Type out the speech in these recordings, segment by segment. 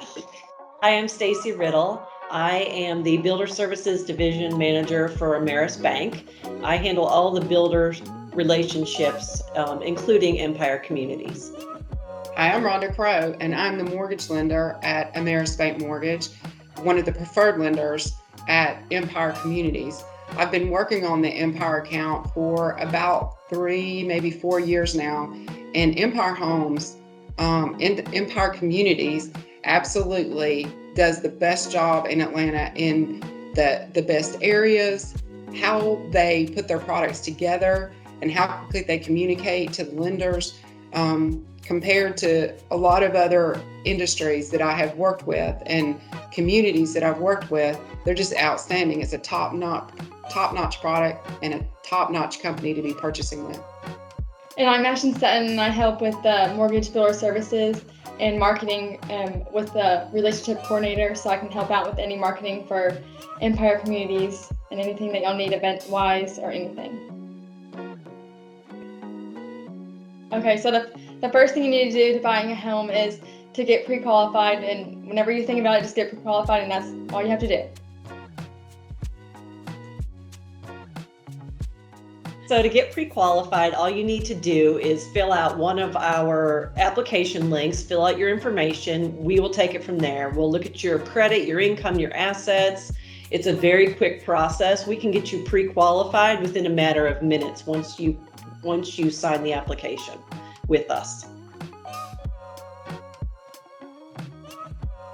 Hi, I'm Stacie Riddle. I am the Builder Services Division Manager for Ameris Bank. I handle all the builder relationships, including Empire Communities. Hi, I'm Ronda Crow, and I'm the mortgage lender at Ameris Bank Mortgage, one of the preferred lenders at Empire Communities. I've been working on the Empire account for about 3, maybe 4 years now, and Empire Homes, Empire Communities absolutely does the best job in Atlanta in the best areas, how they put their products together, and how quickly they communicate to the lenders. Compared to a lot of other industries that I have worked with and communities that I've worked with, they're just outstanding. It's a top-notch product and a top-notch company to be purchasing with. And I'm Ashton Sutton, and I help with the mortgage builder services and marketing with the relationship coordinator, so I can help out with any marketing for Empire Communities and anything that y'all need event-wise or anything. Okay, so the first thing you need to do to buying a home is to get pre-qualified, and whenever you think about it, just get pre-qualified, and that's all you have to do. So to get pre-qualified, all you need to do is fill out one of our application links, fill out your information. We will take it from there. We'll look at your credit, your income, your assets. It's a very quick process. We can get you pre-qualified within a matter of minutes once you sign the application with us.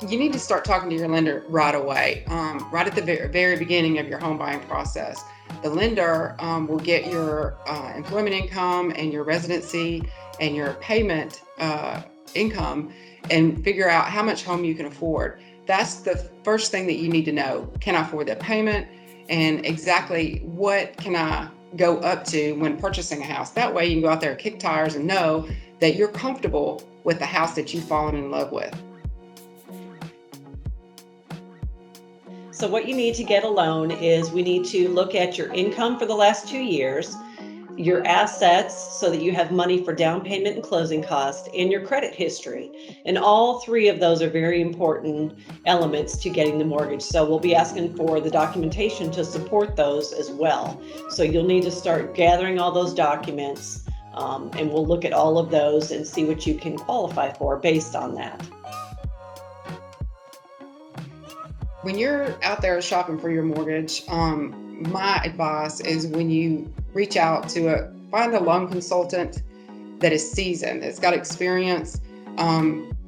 You need to start talking to your lender right away, right at the very beginning of your home buying process. The lender will get your employment income and your residency and your payment income and figure out how much home you can afford. That's the first thing that you need to know. Can I afford that payment? And exactly what can I go up to when purchasing a house? That way you can go out there and kick tires and know that you're comfortable with the house that you've fallen in love with. So what you need to get a loan is we need to look at your income for the last 2 years, your assets so that you have money for down payment and closing costs, and your credit history. And all three of those are very important elements to getting the mortgage. So we'll be asking for the documentation to support those as well. So you'll need to start gathering all those documents, and we'll look at all of those and see what you can qualify for based on that. When you're out there shopping for your mortgage, my advice is when you reach out to find a loan consultant that is seasoned, that's got experience.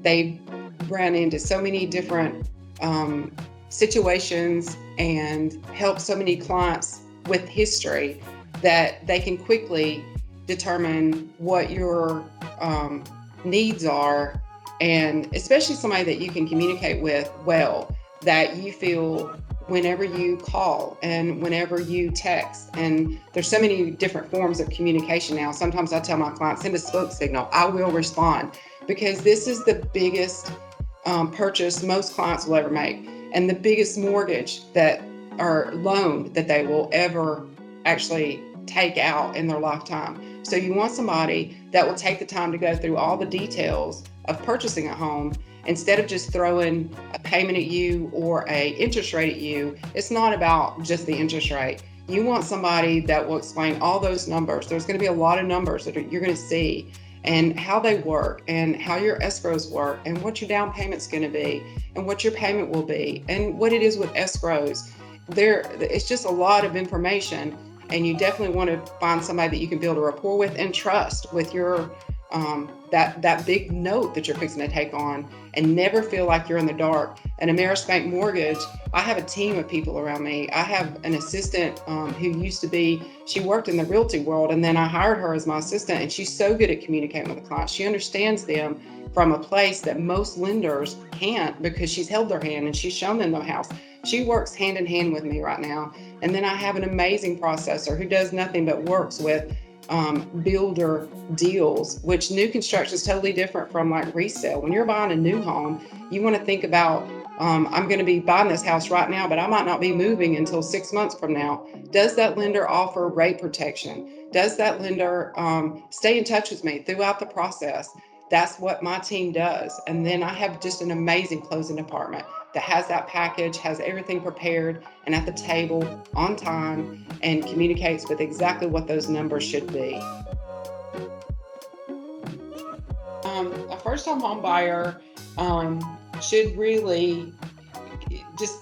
They've ran into so many different situations and helped so many clients with history that they can quickly determine what your needs are, and especially somebody that you can communicate with well, that you feel whenever you call and whenever you text. And there's so many different forms of communication now. Sometimes I tell my clients, send a smoke signal. I will respond, because this is the biggest purchase most clients will ever make, and the biggest mortgage that or loan that they will ever actually take out in their lifetime. So you want somebody that will take the time to go through all the details of purchasing a home, instead of just throwing a payment at you or a interest rate at you. It's not about just the interest rate. You want somebody that will explain all those numbers. There's going to be a lot of numbers that you're going to see, and how they work, and how your escrows work, and what your down payment's going to be, and what your payment will be, and what it is with escrows. It's just a lot of information, and you definitely want to find somebody that you can build a rapport with and trust with your that big note that you're fixing to take on, and never feel like you're in the dark. At Ameris Bank Mortgage, I have a team of people around me. I have an assistant she worked in the realty world, and then I hired her as my assistant, and she's so good at communicating with the clients. She understands them from a place that most lenders can't, because she's held their hand and she's shown them the house. She works hand in hand with me right now. And then I have an amazing processor who does nothing but works with builder deals, which new construction is totally different from like resale. When you're buying a new home, you want to think about, I'm going to be buying this house right now, but I might not be moving until 6 months from now. Does that lender offer rate protection? Does that lender stay in touch with me throughout the process? That's what my team does. And then I have just an amazing closing department that has that package, has everything prepared and at the table on time, and communicates with exactly what those numbers should be. A first-time home buyer should really just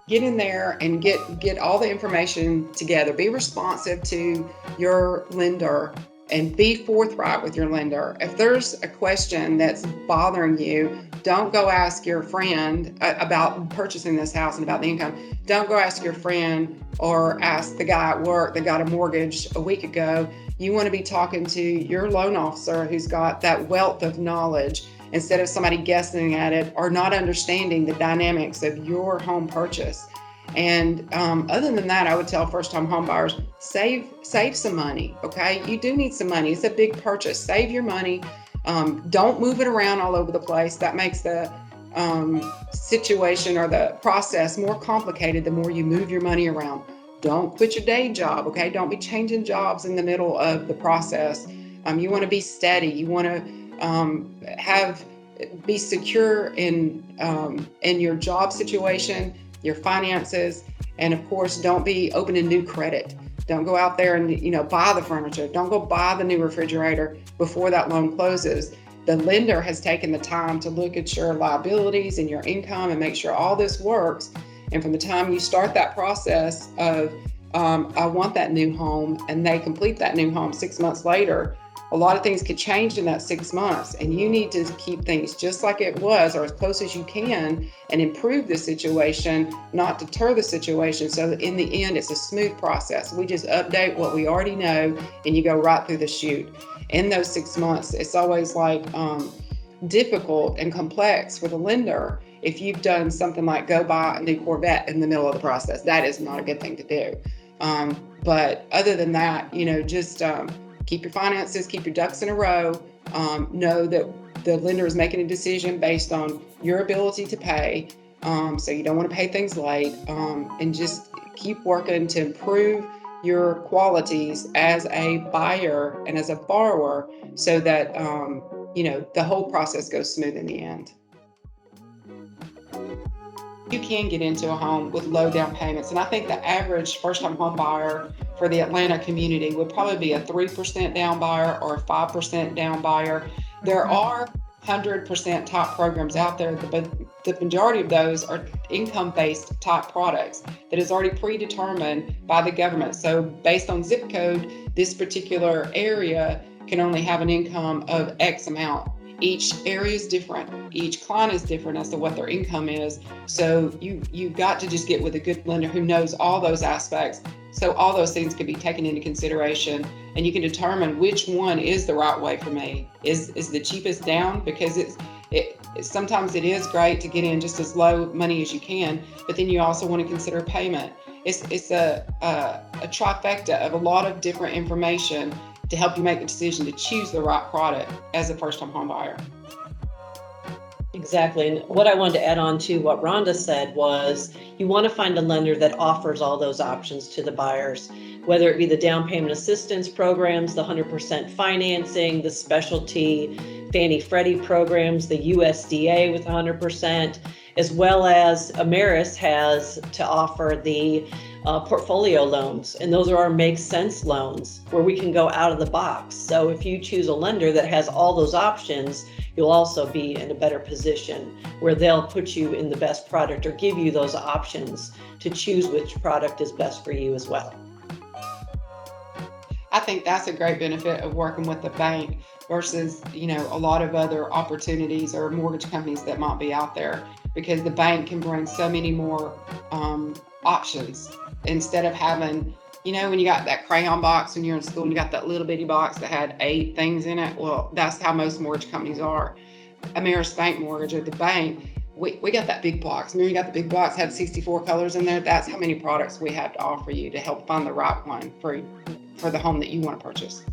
get in there and get all the information together. Be responsive to your lender and be forthright with your lender. If there's a question that's bothering you, don't go ask your friend about purchasing this house and about the income. Don't go ask your friend or ask the guy at work that got a mortgage a week ago. You want to be talking to your loan officer who's got that wealth of knowledge, instead of somebody guessing at it or not understanding the dynamics of your home purchase. And other than that, I would tell first-time home buyers, save some money, okay? You do need some money. It's a big purchase. Save your money. Don't move it around all over the place. That makes the situation or the process more complicated the more you move your money around. Don't quit your day job, okay? Don't be changing jobs in the middle of the process. You want to be steady. You want to be secure in your job situation, your finances, and of course, don't be opening new credit. Don't go out there and buy the furniture. Don't go buy the new refrigerator before that loan closes. The lender has taken the time to look at your liabilities and your income and make sure all this works. And from the time you start that process of I want that new home, and they complete that new home 6 months later, a lot of things could change in that 6 months, and you need to keep things just like it was or as close as you can and improve the situation, not deter the situation, so that in the end it's a smooth process. We just update what we already know and you go right through the chute. In those 6 months, it's always like difficult and complex for the lender if you've done something like go buy a new Corvette in the middle of the process. That is not a good thing to do. But other than that, just keep your finances, keep your ducks in a row. Know that the lender is making a decision based on your ability to pay. So you don't want to pay things late, and just keep working to improve your qualities as a buyer and as a borrower so that, the whole process goes smooth in the end. You can get into a home with low down payments. And I think the average first-time home buyer for the Atlanta community would probably be a 3% down buyer or a 5% down buyer. There are 100% top programs out there, but the majority of those are income-based type products that is already predetermined by the government. So based on zip code, this particular area can only have an income of X amount. Each area is different. Each client is different as to what their income is. So you've got to just get with a good lender who knows all those aspects. So all those things can be taken into consideration, and you can determine which one is the right way for me. Is the cheapest down? Because sometimes it is great to get in just as low money as you can, but then you also want to consider payment. It's a trifecta of a lot of different information to help you make the decision to choose the right product as a first-time home buyer. Exactly. And what I wanted to add on to what Rhonda said was you want to find a lender that offers all those options to the buyers, whether it be the down payment assistance programs, the 100% financing, the specialty Fannie Freddie programs, the USDA with 100%, as well as Ameris has to offer the portfolio loans. And those are our make sense loans where we can go out of the box. So if you choose a lender that has all those options, you'll also be in a better position where they'll put you in the best product or give you those options to choose which product is best for you as well. I think that's a great benefit of working with the bank versus, a lot of other opportunities or mortgage companies that might be out there, because the bank can bring so many more options instead of having, when you got that crayon box when you're in school and you got that little bitty box that had 8 things in it. Well, that's how most mortgage companies are. Ameris Bank Mortgage or the bank, we got that big box. Remember, you got the big box, had 64 colors in there. That's how many products we have to offer you to help find the right one for the home that you want to purchase.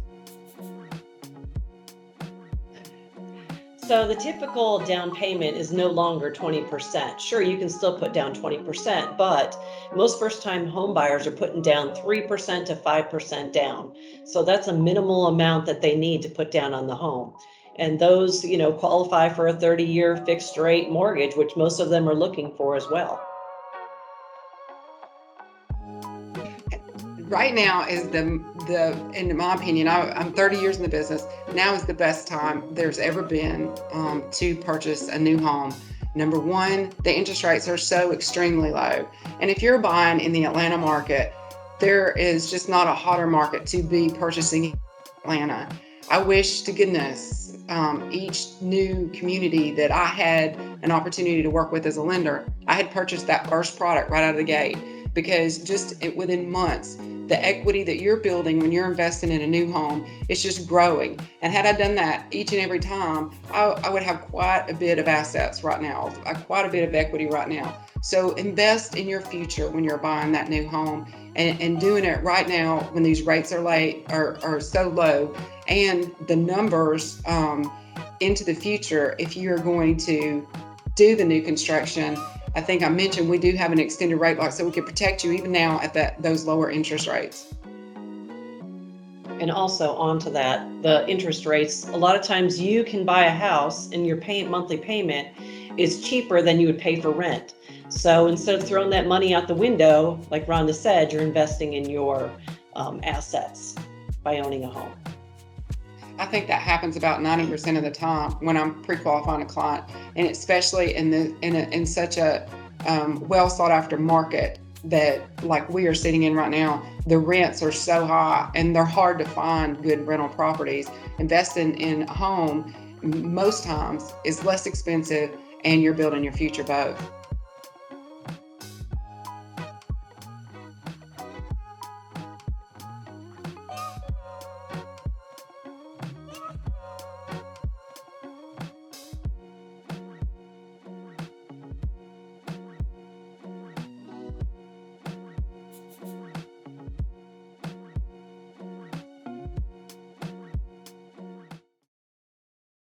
So the typical down payment is no longer 20%. Sure, you can still put down 20%, but most first-time home buyers are putting down 3% to 5% down. So that's a minimal amount that they need to put down on the home. And those, qualify for a 30-year fixed rate mortgage, which most of them are looking for as well. Right now is in my opinion, I'm 30 years in the business. Now is the best time there's ever been to purchase a new home. Number one, the interest rates are so extremely low. And if you're buying in the Atlanta market, there is just not a hotter market to be purchasing in Atlanta. I wish to goodness each new community that I had an opportunity to work with as a lender, I had purchased that first product right out of the gate, because just within months, the equity that you're building when you're investing in a new home is just growing. And had I done that each and every time, I would have quite a bit of assets right now, quite a bit of equity right now. So invest in your future when you're buying that new home, and doing it right now when these rates are so low, and the numbers into the future. If you're going to do the new construction, I think I mentioned we do have an extended rate lock, so we can protect you even now at those lower interest rates. And also onto that, the interest rates, a lot of times you can buy a house and your monthly payment is cheaper than you would pay for rent. So instead of throwing that money out the window, like Rhonda said, you're investing in your assets by owning a home. I think that happens about 90% of the time when I'm pre-qualifying a client, and especially in such a well sought after market that like we are sitting in right now. The rents are so high and they're hard to find good rental properties. Investing in a home most times is less expensive, and you're building your future both.